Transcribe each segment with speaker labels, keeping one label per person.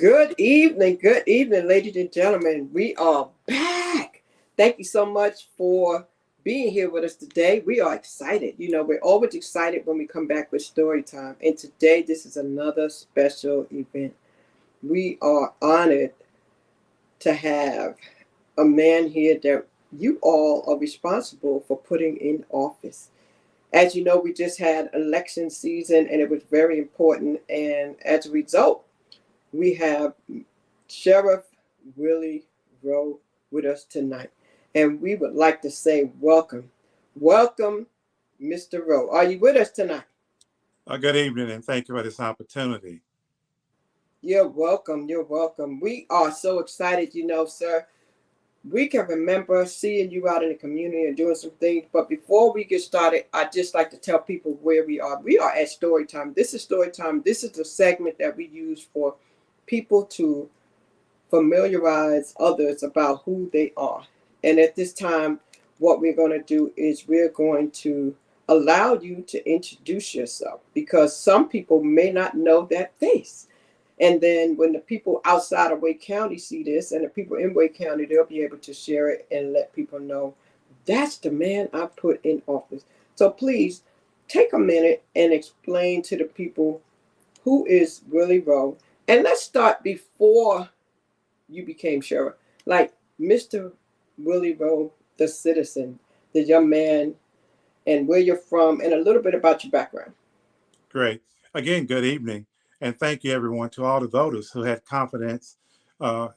Speaker 1: Good evening, ladies and gentlemen. We are back. Thank you so much for being here with us today. We are excited. We're always excited when we come back with story time. And today, this is another special event. We are honored to have a man here that you all are responsible for putting in office. As you know, we just had election season and it was very important. And as a result, we have Sheriff Willie Rowe with us tonight. And we would like to say welcome. Welcome, Mr. Rowe. Are you with us tonight?
Speaker 2: Good evening, and thank you for this opportunity.
Speaker 1: You're welcome. You're welcome. We are so excited, sir. We can remember seeing you out in the community and doing some things. But before we get started, I'd just like to tell people where we are. We are at Story Time. This is Story Time. This is the segment that we use for people to familiarize others about who they are. And at this time, what we're going to do is we're going to allow you to introduce yourself because some people may not know that face. And then when the people outside of Wake County see this and the people in Wake County, they'll be able to share it and let people know that's the man I put in office. So please take a minute and explain to the people who is Willie Rowe. And let's start before you became sheriff. Like Mr. Willie Rowe, the citizen, the young man, and where you're from, and a little bit about your background.
Speaker 2: Great. Again, good evening, and thank you, everyone, to all the voters who had confidence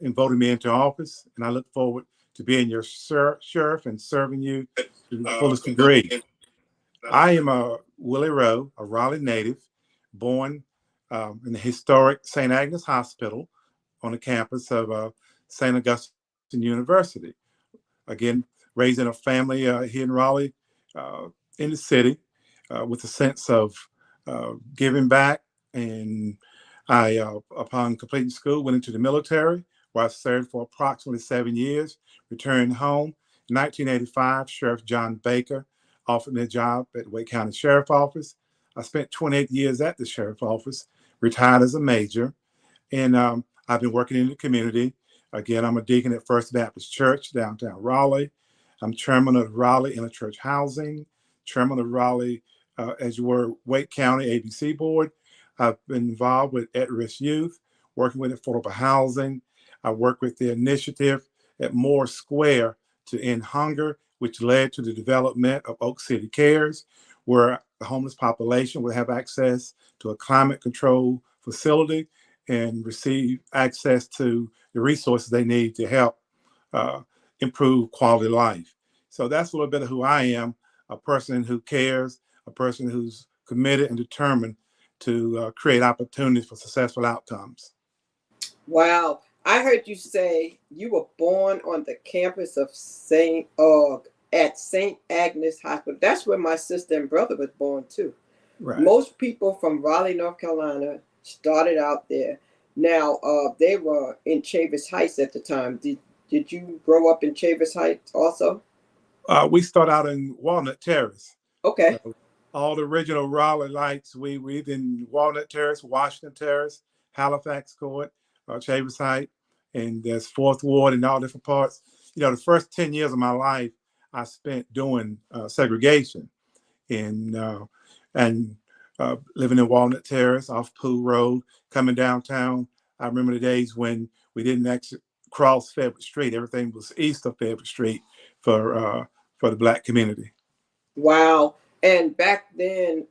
Speaker 2: in voting me into office. And I look forward to being your sheriff and serving you to the fullest degree. I am a Willie Rowe, a Raleigh native, born in the historic St. Agnes Hospital on the campus of St. Augustine University. Again, raised in a family here in Raleigh, in the city, with a sense of giving back. And I, upon completing school, went into the military, where I served for approximately 7 years, returned home. In 1985, Sheriff John Baker offered me a job at the Wake County Sheriff Office. I spent 28 years at the Sheriff Office, retired as a major, and I've been working in the community. Again, I'm a deacon at First Baptist Church, downtown Raleigh. I'm chairman of Raleigh Interchurch Housing, chairman of Raleigh, as you were, Wake County ABC Board. I've been involved with at-risk youth, working with affordable housing. I work with the initiative at Moore Square to end hunger, which led to the development of Oak City Cares, where the homeless population will have access to a climate control facility and receive access to the resources they need to help improve quality of life. So that's a little bit of who I am, a person who cares, a person who's committed and determined to create opportunities for successful outcomes.
Speaker 1: Wow. I heard you say you were born on the campus of at St. Agnes Hospital. That's where my sister and brother was born too.
Speaker 2: Right.
Speaker 1: Most people from Raleigh, North Carolina started out there. Now, they were in Chavis Heights at the time. Did you grow up in Chavis Heights also?
Speaker 2: We start out in Walnut Terrace.
Speaker 1: Okay.
Speaker 2: All the original Raleigh lights, we in Walnut Terrace, Washington Terrace, Halifax Court, Chavis Heights, and there's Fourth Ward and all different parts. The first 10 years of my life, I spent doing segregation and living in Walnut Terrace off Pool Road, coming downtown. I remember the days when we didn't actually cross Frederick Street. Everything was east of Frederick Street for the Black community.
Speaker 1: Wow. And back then,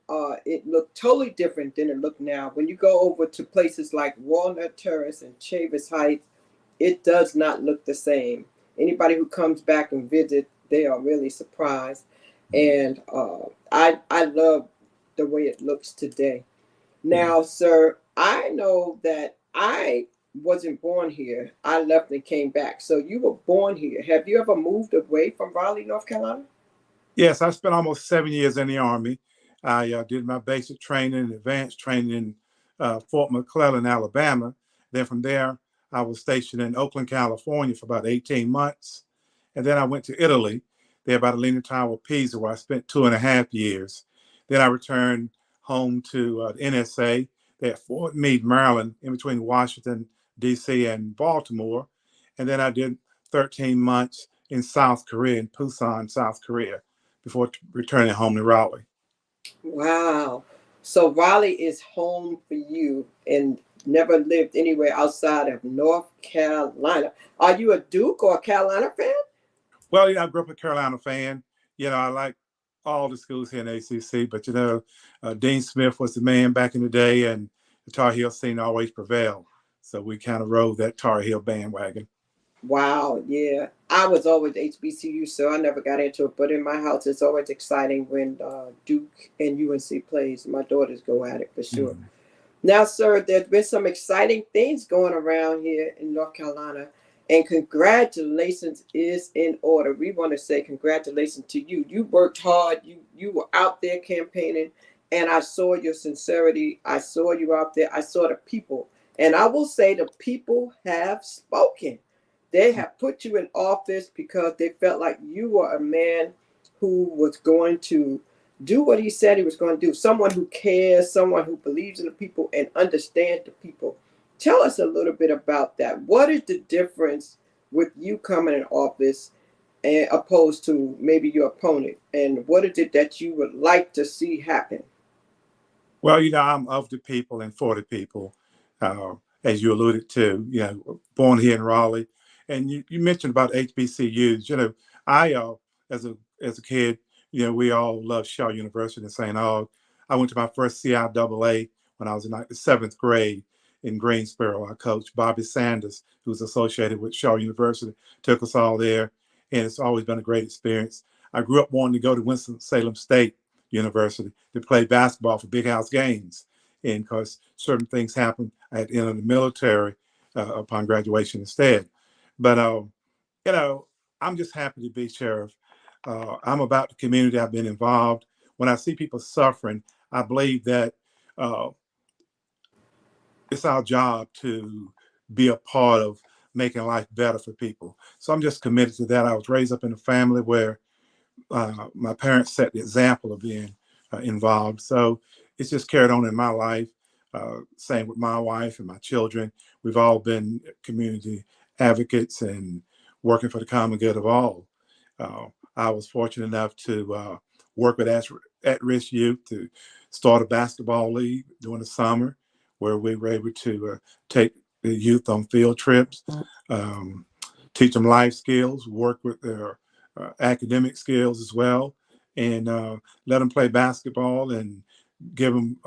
Speaker 1: it looked totally different than it looked now. When you go over to places like Walnut Terrace and Chavis Heights, it does not look the same. Anybody who comes back and visit, they are really surprised. And I love the way it looks today. Now, sir, I know that I wasn't born here. I left and came back. So you were born here. Have you ever moved away from Raleigh, North Carolina?
Speaker 2: Yes, I spent almost 7 years in the Army. I did my basic training and advanced training in Fort McClellan, Alabama. Then from there, I was stationed in Oakland, California for about 18 months. And then I went to Italy, there by the Leaning Tower of Pisa, where I spent 2.5 years. Then I returned home to the NSA there at Fort Meade, Maryland, in between Washington, DC, and Baltimore. And then I did 13 months in South Korea, in Busan, South Korea, before returning home to Raleigh.
Speaker 1: Wow. So Raleigh is home for you and never lived anywhere outside of North Carolina. Are you a Duke or a Carolina fan?
Speaker 2: Well, I grew up a Carolina fan. I like all the schools here in ACC, but Dean Smith was the man back in the day, and the Tar Heel scene always prevailed. So we kind of rode that Tar Heel bandwagon.
Speaker 1: Wow, yeah. I was always HBCU, so I never got into it. But in my house, it's always exciting when Duke and UNC plays. My daughters go at it for sure.
Speaker 2: Mhm.
Speaker 1: Now, sir, there's been some exciting things going around here in North Carolina, and congratulations is in order. We want to say congratulations to you. You worked hard. You were out there campaigning, and I saw your sincerity. I saw you out there. I saw the people, and I will say the people have spoken. They have put you in office because they felt like you were a man who was going to do what he said he was going to do. Someone who cares, someone who believes in the people and understands the people. Tell us a little bit about that. What is the difference with you coming in office and opposed to maybe your opponent? And what is it that you would like to see happen?
Speaker 2: Well, I'm of the people and for the people, as you alluded to. Born here in Raleigh, and you mentioned about HBCUs. I as a kid, we all loved Shaw University in St. Aug. I went to my first CIAA when I was in like the seventh grade in Greensboro. Our coach Bobby Sanders, who's associated with Shaw University, took us all there, and it's always been a great experience. I grew up wanting to go to Winston-Salem State University to play basketball for big house games. And because certain things happened, I had entered the military upon graduation instead. But, you know, I'm just happy to be sheriff. I'm about the community. I've been involved. When I see people suffering, I believe that uh, it's our job to be a part of making life better for people. So I'm just committed to that. I was raised up in a family where my parents set the example of being involved. So it's just carried on in my life. Same with my wife and my children. We've all been community advocates and working for the common good of all. I was fortunate enough to work with at-risk youth to start a basketball league during the summer, where we were able to take the youth on field trips, um, teach them life skills, work with their academic skills as well, and let them play basketball and give them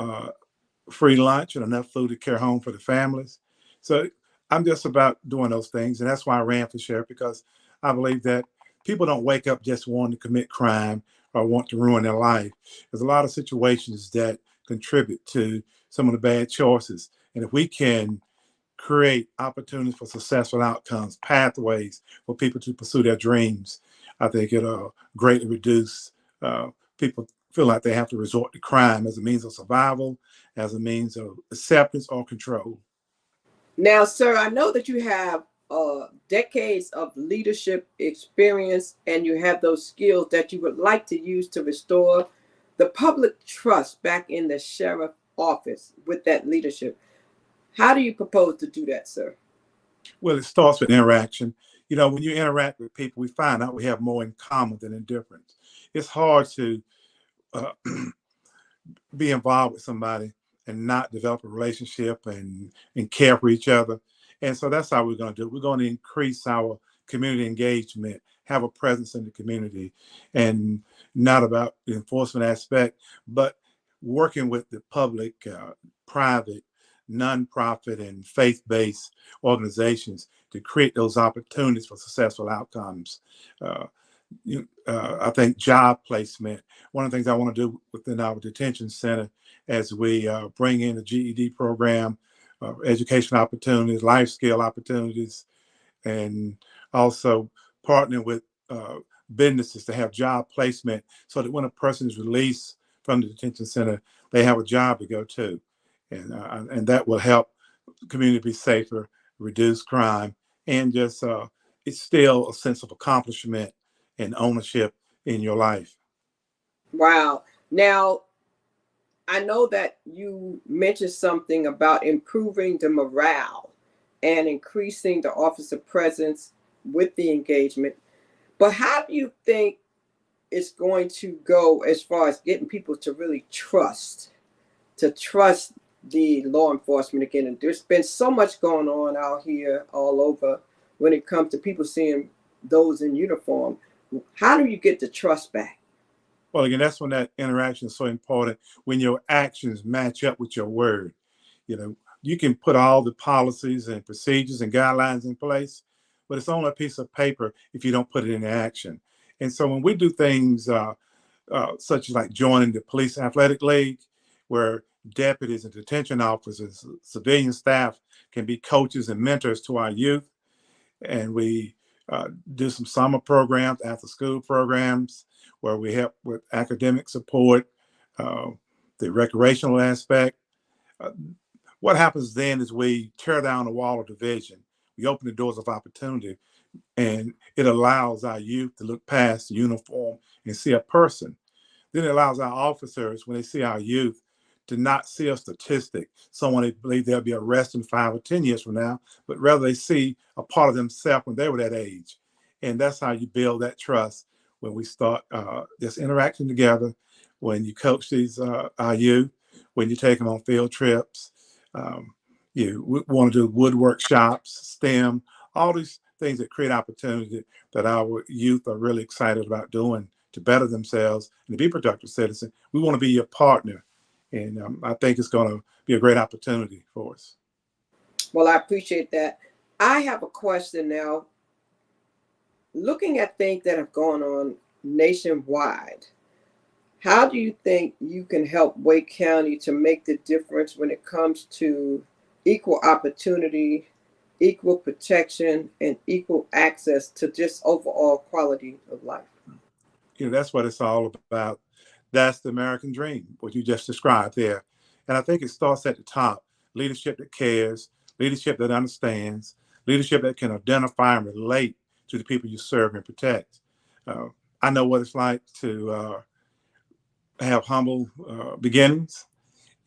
Speaker 2: free lunch and enough food to carry home for the families. So I'm just about doing those things. And that's why I ran for sheriff, because I believe that people don't wake up just wanting to commit crime or want to ruin their life. There's a lot of situations that contribute to some of the bad choices. And if we can create opportunities for successful outcomes, pathways for people to pursue their dreams, I think it'll greatly reduce people feel like they have to resort to crime as a means of survival, as a means of acceptance or control.
Speaker 1: Now, sir, I know that you have decades of leadership experience and you have those skills that you would like to use to restore the public trust back in the sheriff office with that leadership. How do you propose to do that, sir?
Speaker 2: Well, it starts with interaction. When you interact with people, we find out we have more in common than in difference. It's hard to uh, be involved with somebody and not develop a relationship and care for each other. And so that's how we're going to do it. We're going to increase our community engagement, have a presence in the community, and not about the enforcement aspect, but working with the public, private, nonprofit, and faith-based organizations to create those opportunities for successful outcomes. Uh, I think job placement. One of the things I want to do within our detention center as we bring in the GED program, education opportunities, life skill opportunities, and also partner with businesses to have job placement so that when a person is released from the detention center, they have a job to go to. And that will help the community be safer, reduce crime, and just it's still a sense of accomplishment and ownership in your life.
Speaker 1: Wow. Now, I know that you mentioned something about improving the morale and increasing the officer presence with the engagement. But how do you think it's going to go as far as getting people to really trust the law enforcement again? And there's been so much going on out here all over when it comes to people seeing those in uniform. How do you get the trust back?
Speaker 2: Well, again, that's when that interaction is so important, when your actions match up with your word. You know, you can put all the policies and procedures and guidelines in place, but it's on a piece of paper if you don't put it into action. And so when we do things such as like joining the police athletic league, where deputies and detention officers, civilian staff can be coaches and mentors to our youth, and we do some summer programs, after school programs, where we help with academic support, uh, the recreational aspect. Uh, what happens then is we tear down the wall of division. We open the doors of opportunity, and it allows our youth to look past the uniform and see a person. Then it allows our officers, when they see our youth, to not see a statistic, someone they believe they'll be arrested 5 or 10 years from now, but rather they see a part of themselves when they were that age. And that's how you build that trust when we start this interaction together, when you coach our youth, when you take them on field trips. Um, you want to do wood workshops, STEM, all these things that create opportunity that our youth are really excited about doing to better themselves and to be productive citizens. We want to be your partner. And I think it's going to be a great opportunity for us.
Speaker 1: Well, I appreciate that. I have a question now. Looking at things that have gone on nationwide, how do you think you can help Wake County to make the difference when it comes to equal opportunity, equal protection, and equal access to just overall quality of life?
Speaker 2: That's what it's all about. That's the American dream, what you just described there. And I think it starts at the top: leadership that cares, leadership that understands, leadership that can identify and relate to the people you serve and protect. Uh, I know what it's like to have humble beginnings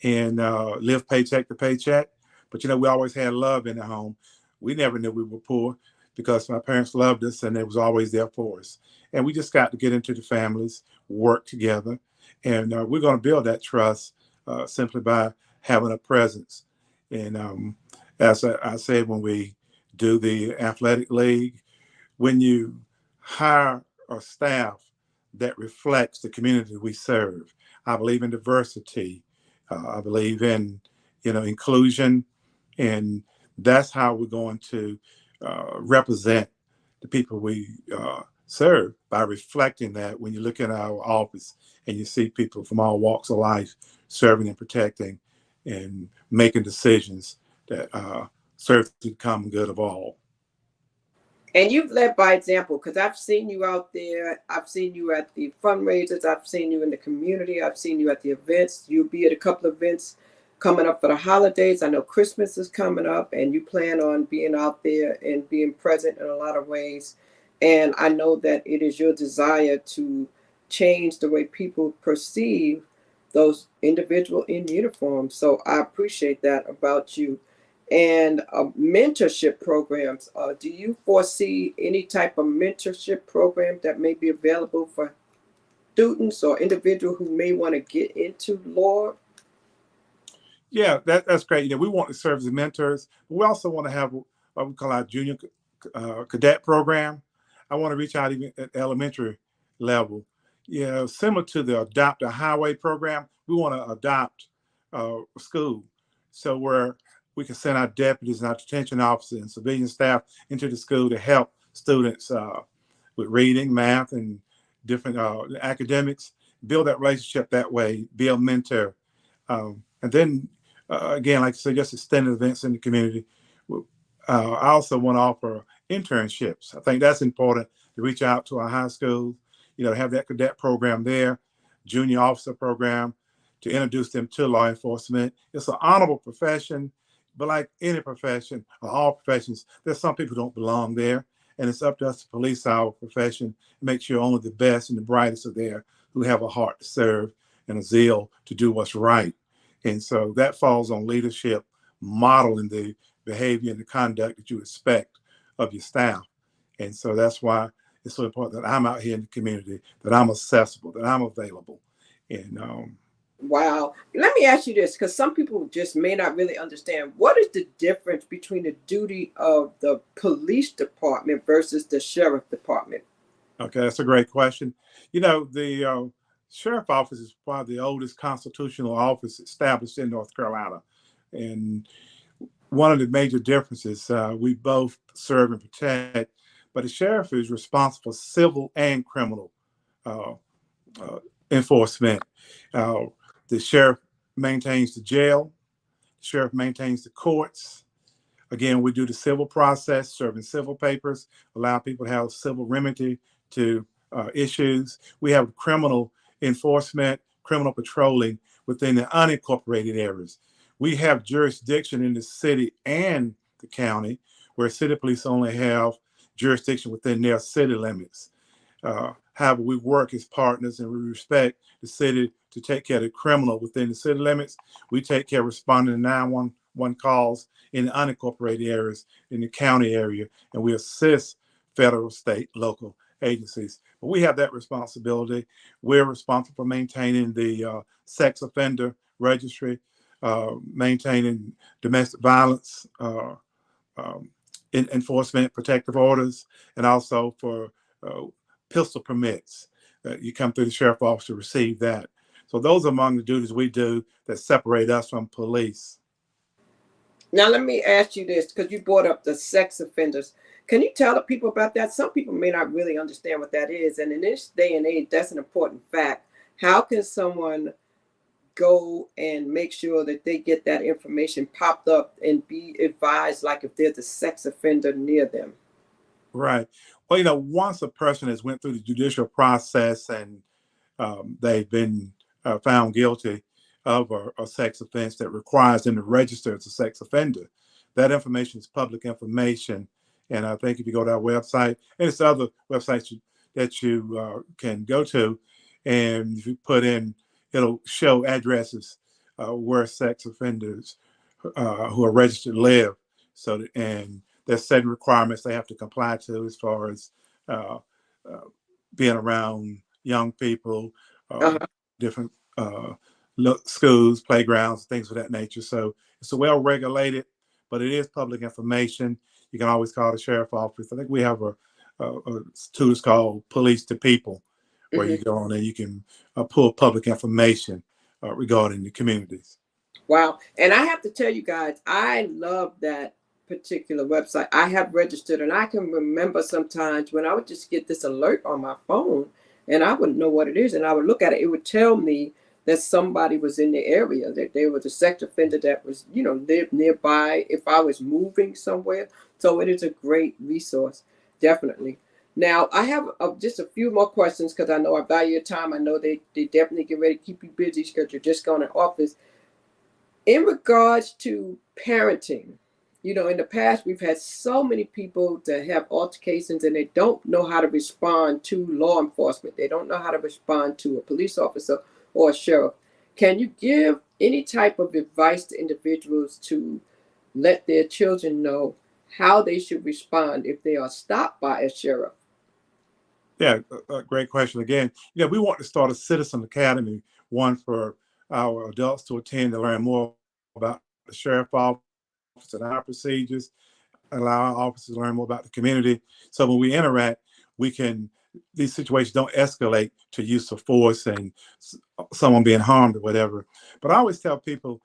Speaker 2: and live paycheck to paycheck. But we always had love in the home. We never knew we were poor because my parents loved us and it was always there for us. And we just got to get into the families, work together, and we're going to build that trust simply by having a presence. And as I said, when we do the athletic league, when you hire a staff that reflects the community we serve, I believe in diversity. I believe in inclusion, and that's how we're going to represent the people we serve, by reflecting that when you look at our office and you see people from all walks of life serving and protecting and making decisions that serve the common good of all.
Speaker 1: And you've led by example because I've seen you out there. I've seen you at the fundraisers. I've seen you in the community. I've seen you at the events. You'll be at a couple of events coming up for the holidays. I know Christmas is coming up, and you plan on being out there and being present in a lot of ways. And I know that it is your desire to change the way people perceive those individual in uniform. So I appreciate that about you. And mentorship programs. Do you foresee any type of mentorship program that may be available for students or individuals who may want to get into law?
Speaker 2: Yeah, that's great. We want to serve as mentors, but we also want to have what we call our junior cadet program. I want to reach out even at elementary level. Similar to the Adopt a Highway program, we want to adopt a school. So where we can send our deputies and our detention officers and civilian staff into the school to help students with reading, math, and different academics, build that relationship that way, be a mentor. And then, again, like I said, just extended events in the community. I also want to offer internships. I think that's important to reach out to our high schools, have that cadet program there, junior officer program, to introduce them to law enforcement. It's an honorable profession, but like any profession, or all professions, there's some people who don't belong there. And it's up to us to police our profession and make sure only the best and the brightest are there, who have a heart to serve and a zeal to do what's right. And so that falls on leadership, modeling the behavior and the conduct that you expect of your staff. And so that's why it's so important that I'm out here in the community, that I'm accessible, that I'm available. And
Speaker 1: Wow. Let me ask you this, because some people just may not really understand. What is the difference between the duty of the police department versus the sheriff department?
Speaker 2: okay, that's a great question. You know, the sheriff office is probably the oldest constitutional office established in North Carolina. And one of the major differences, we both serve and protect, but the sheriff is responsible for civil and criminal uh, uh, enforcement. Uh, the sheriff maintains the jail, the sheriff maintains the courts. Again, we do the civil process, serving civil papers, allow people to have civil remedy to issues. We have criminal enforcement, criminal patrolling within the unincorporated areas. We have jurisdiction in the city and the county, where city police only have jurisdiction within their city limits. However, we work as partners and we respect the city to take care of the criminal within the city limits. We take care of responding to 911 calls in the unincorporated areas in the county area, and we assist federal, state, local agencies. But we have that responsibility. We're responsible for maintaining the sex offender registry, maintaining domestic violence um, enforcement, protective orders, and also for uh, pistol permits. You come through the sheriff office to receive that. So those are among the duties we do that separate us from police.
Speaker 1: Now, let me ask you this, because you brought up the sex offenders. Can you tell the people about that? Some people may not really understand what that is. And in this day and age, that's an important fact. How can someone go and make sure that they get that information popped up and be advised, like if there's a sex offender near them?
Speaker 2: Right. Well, you know, once a person has went through the judicial process and they've been found guilty of a sex offense that requires them to register as a sex offender, that information is public information. And I think if you go to our website, and it's other websites that you can go to, and if you put in, it'll show addresses where sex offenders who are registered live. So, and there's certain requirements they have to comply to as far as uh, uh, being around young people, uh,
Speaker 1: Uh-huh.
Speaker 2: different uh, schools, playgrounds, things of that nature. So it's a well regulated, but it is public information. You can always call the sheriff office. I think we have a tool that's called Police to People, where you
Speaker 1: Hmm.
Speaker 2: go on and you can pull public information regarding the communities.
Speaker 1: Wow. And I have to tell you guys, I love that particular website. I have registered, and I can remember sometimes when I would just get this alert on my phone and I wouldn't know what it is. And I would look at it, it would tell me that somebody was in the area, that there was a sex offender that was, lived nearby if I was moving somewhere. So it is a great resource, definitely. Now, I have just a few more questions because I know I value your time. I know they definitely get ready to keep you busy because you're just going to office. In regards to parenting, in the past we've had so many people that have altercations and they don't know how to respond to law enforcement. They don't know how to respond to a police officer or a sheriff. Can you give any type of advice to individuals to let their children know how they should respond if they are stopped by a sheriff?
Speaker 2: Yeah, a great question again. Yeah, we want to start a citizen academy, one for our adults to attend to learn more about the sheriff office and our procedures, allow our officers to learn more about the community. So when we interact, we can, these situations don't escalate to use of force and someone being harmed or whatever. But I always tell people,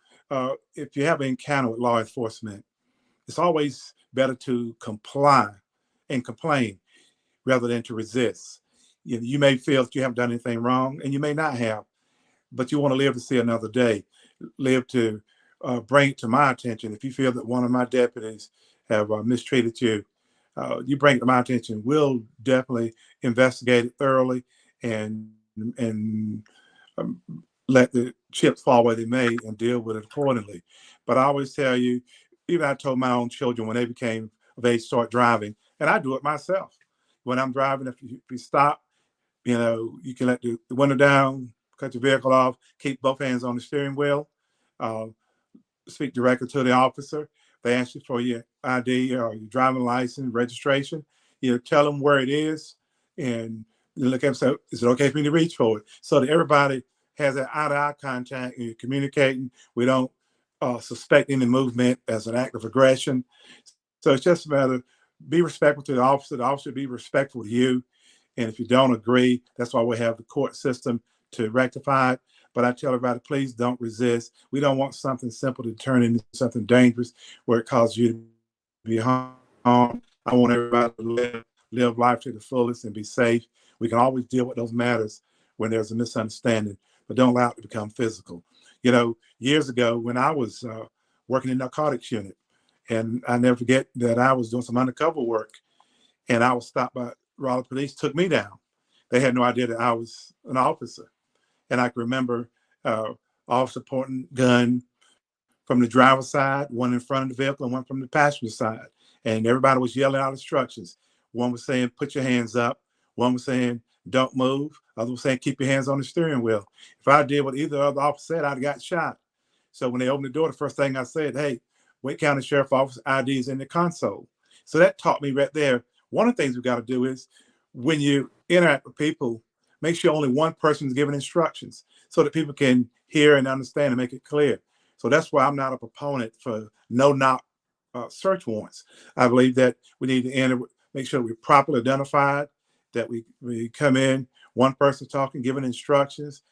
Speaker 2: if you have an encounter with law enforcement, it's always better to comply and complain rather than to resist. You may feel that you haven't done anything wrong, and you may not have, but you want to live to see another day, live to bring it to my attention. If you feel that one of my deputies have mistreated you, you bring it to my attention. We'll definitely investigate it thoroughly and um, let the chips fall where they may and deal with it accordingly. But I always tell you, even I told my own children when they became of age, start driving, and I do it myself. When I'm driving, if you stop, you can let the window down, cut your vehicle off, keep both hands on the steering wheel, uh, speak directly to the officer. they ask you for your ID or your driving license, registration. Tell them where it is, and look at them. So, is it okay for me to reach for it? So that everybody has that eye-to-eye contact, and you're communicating. We don't suspect any movement as an act of aggression. So it's just a matter, be respectful to the officer be respectful to you. And if you don't agree, that's why we have the court system to rectify it. But I tell everybody, please don't resist. We don't want something simple to turn into something dangerous where it causes you to be harmed. I want everybody to live life to the fullest and be safe. We can always deal with those matters when there's a misunderstanding, but don't allow it to become physical. Years ago when I was working in the narcotics unit, and I never forget that I was doing some undercover work, and I was stopped by Raleigh police, took me down. They had no idea that I was an officer. And I can remember officer pointing gun from the driver's side, one in front of the vehicle and one from the passenger side. And everybody was yelling out instructions. One was saying, put your hands up. One was saying, don't move. Other was saying, keep your hands on the steering wheel. If I did what either other officer said, I'd have got shot. So when they opened the door, the first thing I said, hey, Wake County Sheriff Office ID is in the console. So that taught me right there. One of the things we got to do is when you interact with people, make sure only one person is giving instructions so that people can hear and understand and make it clear. So that's why I'm not a proponent for no-knock search warrants. I believe that we need to make sure we're properly identified, that we come in, one person talking, giving instructions.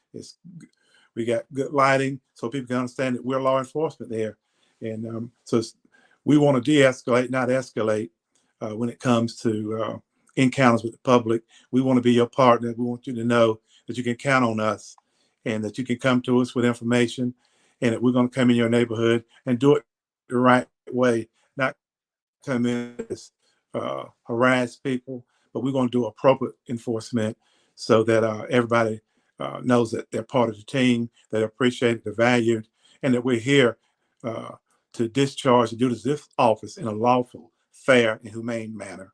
Speaker 2: We got good lighting so people can understand that we're law enforcement there. And so we want to de-escalate, not escalate when it comes to encounters with the public. We want to be your partner. We want you to know that you can count on us and that you can come to us with information, and that we're going to come in your neighborhood and do it the right way, not come in as harass people, but we're going to do appropriate enforcement so that everybody knows that they're part of the team, that they're appreciated, they're valued, and that we're here to discharge the duties of this office in a lawful, fair, and humane manner.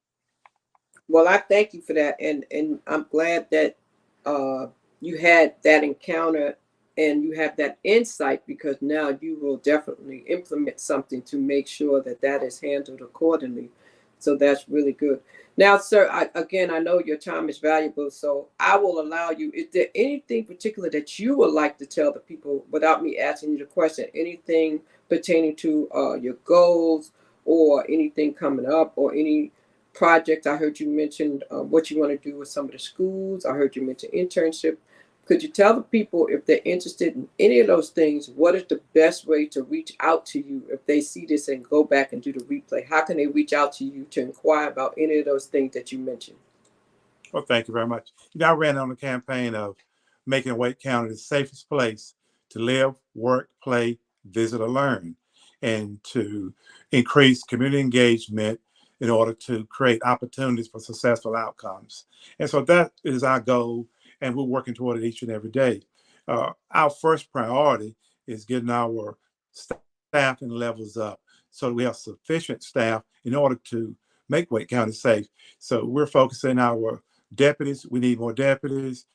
Speaker 1: Well, I thank you for that, and I'm glad that uh, you had that encounter and you have that insight, because now you will definitely implement something to make sure that that is handled accordingly. So that's really good. Now, sir, again, I know your time is valuable, so I will allow you. Is there anything particular that you would like to tell the people without me asking you the question? Anything pertaining to your goals or anything coming up or any project? I heard you mention what you want to do with some of the schools. I heard you mention internship. Could you tell the people, if they're interested in any of those things, what is the best way to reach out to you if they see this and go back and do the replay? How can they reach out to you to inquire about any of those things that you mentioned?
Speaker 2: Well, thank you very much. I ran on a campaign of making Wake County the safest place to live, work, play, visit, or learn, and to increase community engagement in order to create opportunities for successful outcomes. And so that is our goal, and we're working toward it each and every day. Our first priority is getting our staffing levels up so that we have sufficient staff in order to make Wake County safe. So we're focusing our deputies. We need more deputies.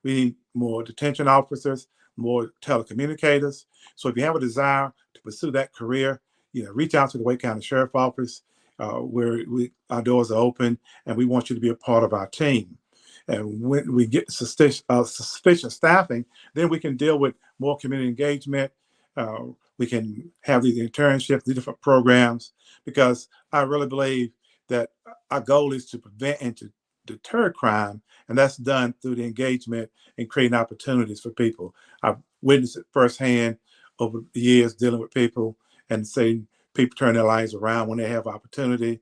Speaker 2: We need more detention officers, more telecommunicators. So if you have a desire to pursue that career, reach out to the Wake County Sheriff Office, where our doors are open, and we want you to be a part of our team. And when we get sufficient staffing, then we can deal with more community engagement. We can have these internships, these different programs, because I really believe that our goal is to prevent and to deter crime, and that's done through the engagement and creating opportunities for people. I've witnessed it firsthand over the years dealing with people and seeing people turn their lives around when they have opportunity,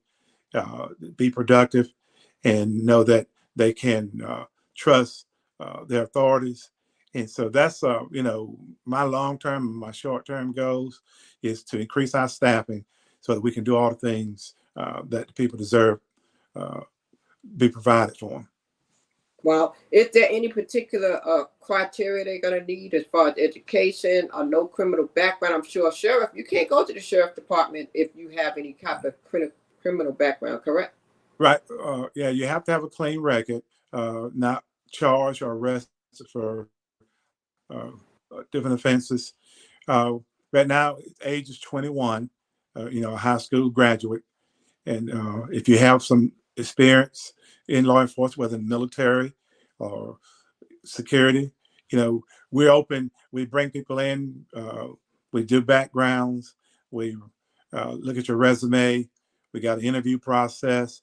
Speaker 2: be productive, and know that they can trust their authorities. And so that's, my long-term and my short-term goals is to increase our staffing so that we can do all the things that the people deserve be provided for them.
Speaker 1: Well, is there any particular criteria they're going to need as far as education or no criminal background? I'm sure, Sheriff, you can't go to the Sheriff Department if you have any type of criminal background, correct?
Speaker 2: Right. Yeah, you have to have a clean record, not charged or arrested for different offenses. Right now, age is 21. a high school graduate. And if you have some experience in law enforcement, whether in the military or security, we're open. We bring people in. We do backgrounds. We look at your resume. We got an interview process.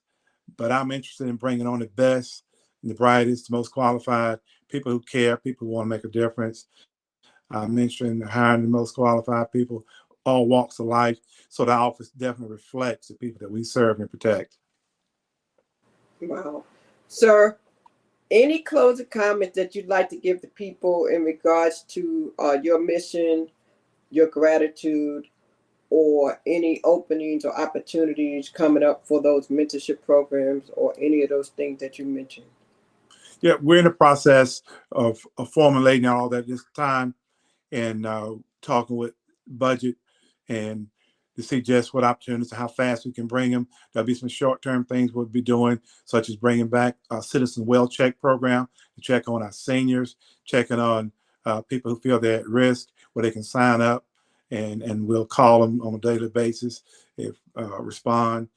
Speaker 2: But I'm interested in bringing on the best, and the brightest, the most qualified people who care, people who want to make a difference. I'm interested in hiring the most qualified people, all walks of life, so the office definitely reflects the people that we serve and protect.
Speaker 1: Wow. Sir, any closing comments that you'd like to give the people in regards to your mission, your gratitude, or any openings or opportunities coming up for those mentorship programs or any of those things that you mentioned?
Speaker 2: Yeah, we're in the process of formulating all that this time, and talking with budget and to see just what opportunities and how fast we can bring them. There'll be some short-term things we'll be doing, such as bringing back our Citizen Well Check program to check on our seniors, checking on people who feel they're at risk, where they can sign up, and we'll call them on a daily basis if respond.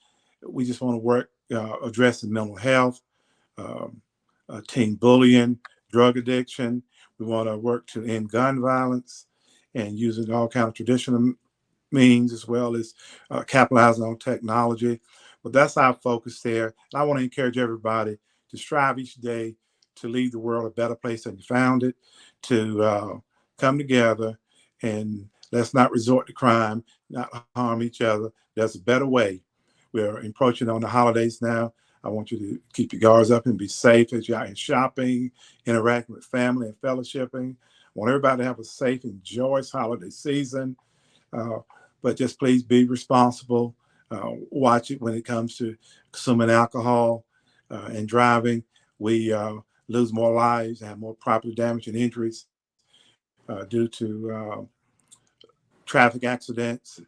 Speaker 2: We just want to work addressing mental health, um, teen bullying, drug addiction. We want to work to end gun violence and using all kind of traditional means, as well as capitalizing on technology. But that's our focus there. And I want to encourage everybody to strive each day to leave the world a better place than you found it, to come together, and let's not resort to crime, not harm each other. There's a better way. We're approaching on the holidays now. I want you to keep your guards up and be safe as you're out in shopping, interacting with family and fellowshipping. I want everybody to have a safe and joyous holiday season. Uh, but just please be responsible. Watch it when it comes to consuming alcohol and driving. We lose more lives, have more property damage and injuries due to traffic accidents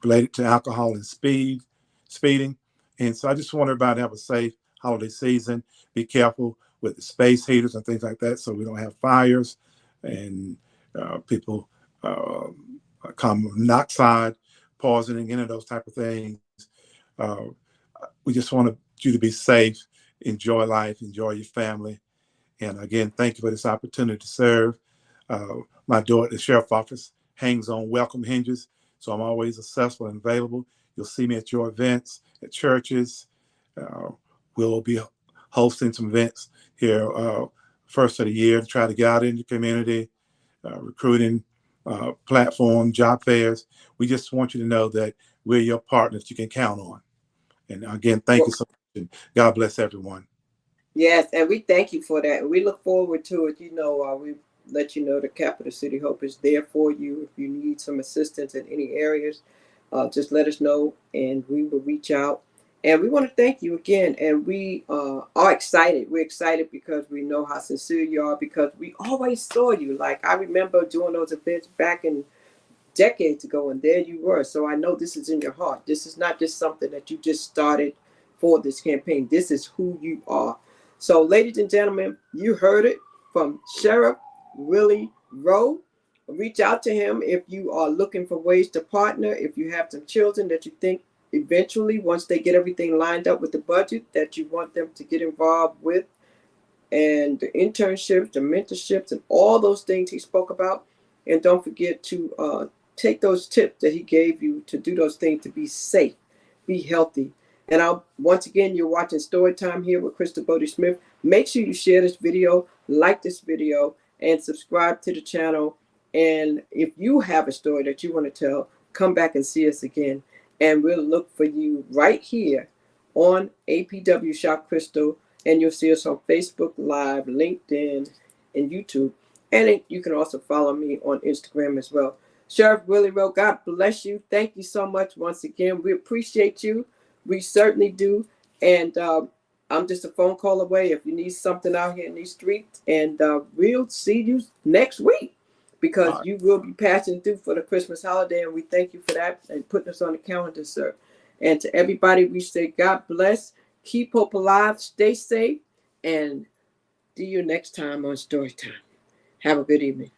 Speaker 2: related to alcohol and speeding. And so I just want everybody to have a safe holiday season. Be careful with the space heaters and things like that so we don't have fires and people carbon monoxide poisoning, any of those type of things. Uh, we just want you to be safe, enjoy life, enjoy your family. And again, thank you for this opportunity to serve. My door at the sheriff's office hangs on welcome hinges, so I'm always accessible and available. You'll see me at your events, at churches. Uh, we'll be hosting some events here first of the year to try to get out in the community, recruiting platform, job fairs. We just want you to know that we're your partners you can count on. And again, thank you so much. And God bless everyone.
Speaker 1: Yes, and we thank you for that. We look forward to it. We let you know the Capital City Hope is there for you. If you need some assistance in any areas, just let us know and we will reach out. And we want to thank you again. And we are excited. We're excited because we know how sincere you are, because we always saw you. Like, I remember doing those events back in decades ago, and there you were. So I know this is in your heart. This is not just something that you just started for this campaign. This is who you are. So, ladies and gentlemen, you heard it from Sheriff Willie Rowe. Reach out to him if you are looking for ways to partner. If you have some children that you think eventually, once they get everything lined up with the budget, that you want them to get involved with, and the internships, the mentorships, and all those things he spoke about. And don't forget to take those tips that he gave you to do those things, to be safe, be healthy. And once again, you're watching Story Time here with Crystal Bodie Smith. Make sure you share this video, like this video, and subscribe to the channel. And if you have a story that you want to tell, come back and see us again. And we'll look for you right here on APW Shop Crystal. And you'll see us on Facebook Live, LinkedIn, and YouTube. And you can also follow me on Instagram as well. Sheriff Willie Rowe, God bless you. Thank you so much once again. We appreciate you. We certainly do. And I'm just a phone call away if you need something out here in these streets. And we'll see you next week, because
Speaker 2: All right.
Speaker 1: you will be passing through for the Christmas holiday. And we thank you for that and putting us on the calendar, sir. And to everybody, we say God bless. Keep hope alive. Stay safe. And see you next time on Story Time. Have a good evening.